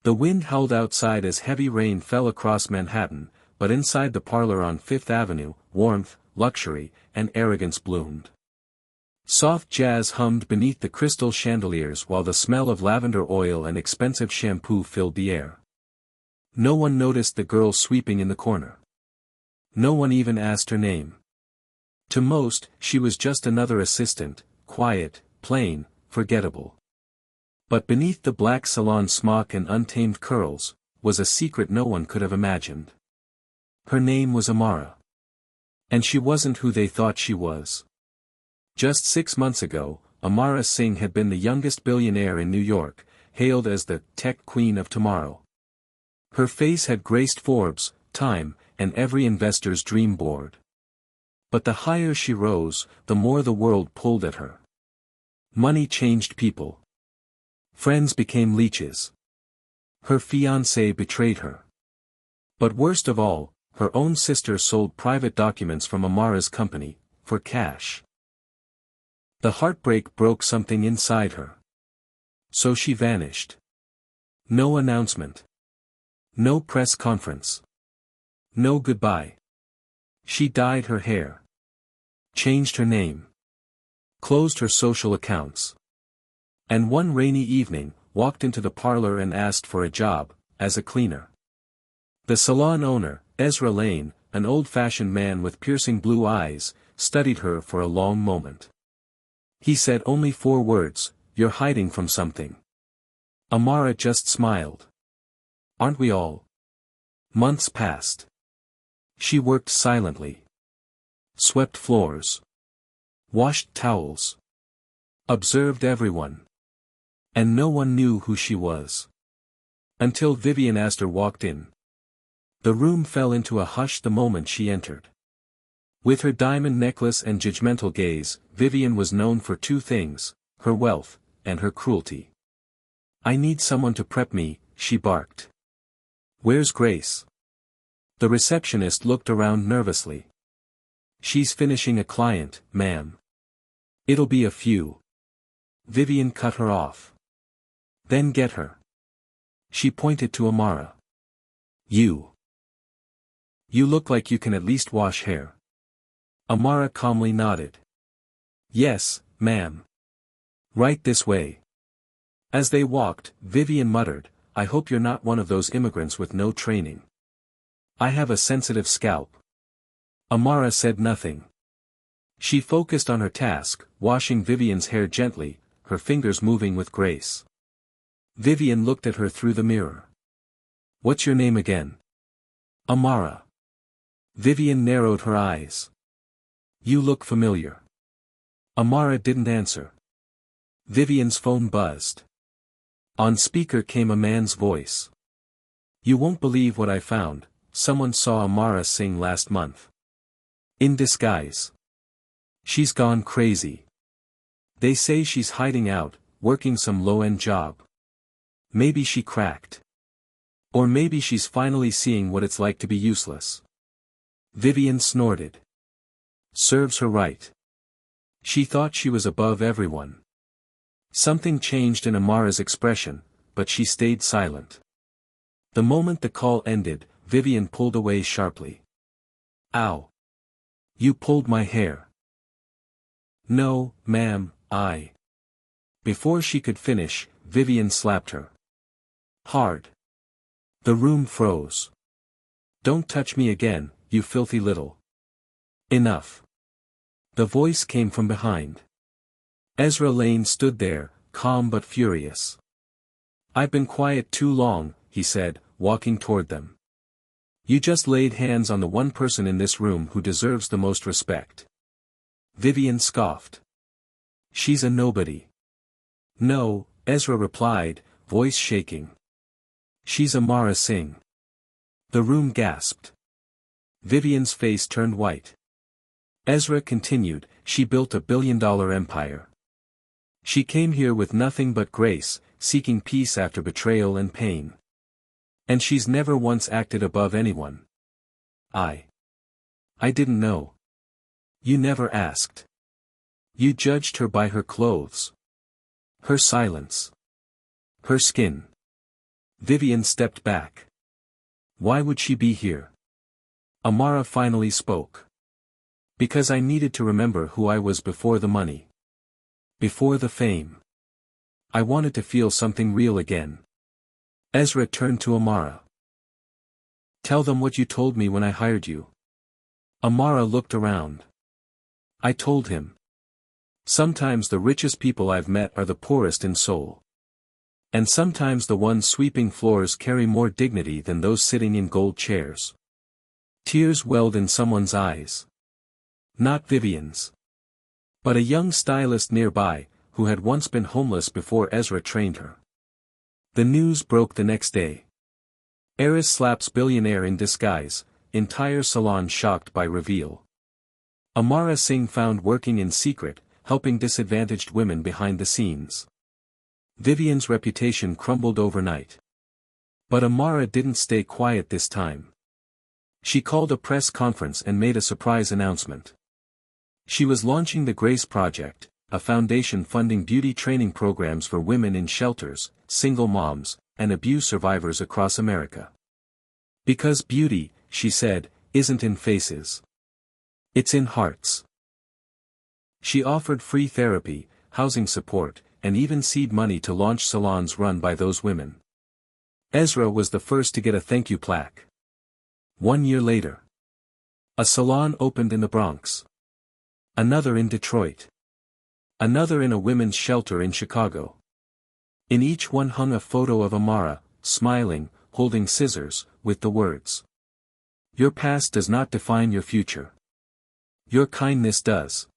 The wind howled outside as heavy rain fell across Manhattan, but inside the parlor on Fifth Avenue, warmth, luxury, and arrogance bloomed. Soft jazz hummed beneath the crystal chandeliers while the smell of lavender oil and expensive shampoo filled the air. No one noticed the girl sweeping in the corner. No one even asked her name. To most, she was just another assistant, quiet, plain, forgettable. But beneath the black salon smock and untamed curls, was a secret no one could have imagined. Her name was Amara. And she wasn't who they thought she was. Just 6 months ago, Amara Singh had been the youngest billionaire in New York, hailed as the tech queen of tomorrow. Her face had graced Forbes, Time, and every investor's dream board. But the higher she rose, the more the world pulled at her. Money changed people. Friends became leeches. Her fiancé betrayed her. But worst of all, her own sister sold private documents from Amara's company, for cash. The heartbreak broke something inside her. So she vanished. No announcement. No press conference. No goodbye. She dyed her hair. Changed her name. Closed her social accounts. And one rainy evening, walked into the parlor and asked for a job, as a cleaner. The salon owner, Ezra Lane, an old-fashioned man with piercing blue eyes, studied her for a long moment. He said only 4 words, "You're hiding from something." Amara just smiled. "Aren't we all?" Months passed. She worked silently. Swept floors. Washed towels. Observed everyone. And no one knew who she was. Until Vivian Astor walked in. The room fell into a hush the moment she entered. With her diamond necklace and judgmental gaze, Vivian was known for 2 things, her wealth, and her cruelty. "I need someone to prep me," she barked. "Where's Grace?" The receptionist looked around nervously. "She's finishing a client, ma'am." "It'll be a few." Vivian cut her off. "Then get her." She pointed to Amara. You look like you can at least wash hair." Amara calmly nodded. "Yes, ma'am. Right this way." As they walked, Vivian muttered, "I hope you're not one of those immigrants with no training. I have a sensitive scalp." Amara said nothing. She focused on her task, washing Vivian's hair gently, her fingers moving with grace. Vivian looked at her through the mirror. "What's your name again?" "Amara." Vivian narrowed her eyes. "You look familiar." Amara didn't answer. Vivian's phone buzzed. On speaker came a man's voice. "You won't believe what I found, someone saw Amara Singh last month. In disguise. She's gone crazy. They say she's hiding out, working some low-end job. Maybe she cracked. Or maybe she's finally seeing what it's like to be useless." Vivian snorted. Serves her right. She thought she was above everyone. Something changed in Amara's expression, but she stayed silent. The moment the call ended, Vivian pulled away sharply. "Ow. You pulled my hair." "No, ma'am, I." Before she could finish, Vivian slapped her. Hard. The room froze. "Don't touch me again, you filthy little." "Enough." The voice came from behind. Ezra Lane stood there, calm but furious. "I've been quiet too long," he said, walking toward them. "You just laid hands on the one person in this room who deserves the most respect." Vivian scoffed. "She's a nobody." "No," Ezra replied, voice shaking. "She's Amara Singh." The room gasped. Vivian's face turned white. Ezra continued, "She built a billion-dollar empire. She came here with nothing but grace, seeking peace after betrayal and pain. And she's never once acted above anyone." I didn't know." "You never asked. You judged her by her clothes. Her silence. Her skin. Vivian stepped back. Why would she be here? Amara finally spoke. Because I needed to remember who I was before the money. Before the fame. I wanted to feel something real again. Ezra turned to Amara. Tell them what you told me when I hired you. Amara looked around. I told him. Sometimes the richest people I've met are the poorest in soul. And sometimes the ones sweeping floors carry more dignity than those sitting in gold chairs. Tears welled in someone's eyes. Not Vivian's. But a young stylist nearby, who had once been homeless before Ezra trained her. The news broke the next day. Heiress slaps billionaire in disguise, entire salon shocked by reveal. Amara Singh found working in secret, helping disadvantaged women behind the scenes. Vivian's reputation crumbled overnight. But Amara didn't stay quiet this time. She called a press conference and made a surprise announcement. She was launching the Grace Project, a foundation funding beauty training programs for women in shelters, single moms, and abuse survivors across America. Because beauty, she said, isn't in faces. It's in hearts. She offered free therapy, housing support, and even seed money to launch salons run by those women. Ezra was the first to get a thank you plaque. 1 year later. A salon opened in the Bronx. Another in Detroit. Another in a women's shelter in Chicago. In each one hung a photo of Amara, smiling, holding scissors, with the words. Your past does not define your future. Your kindness does.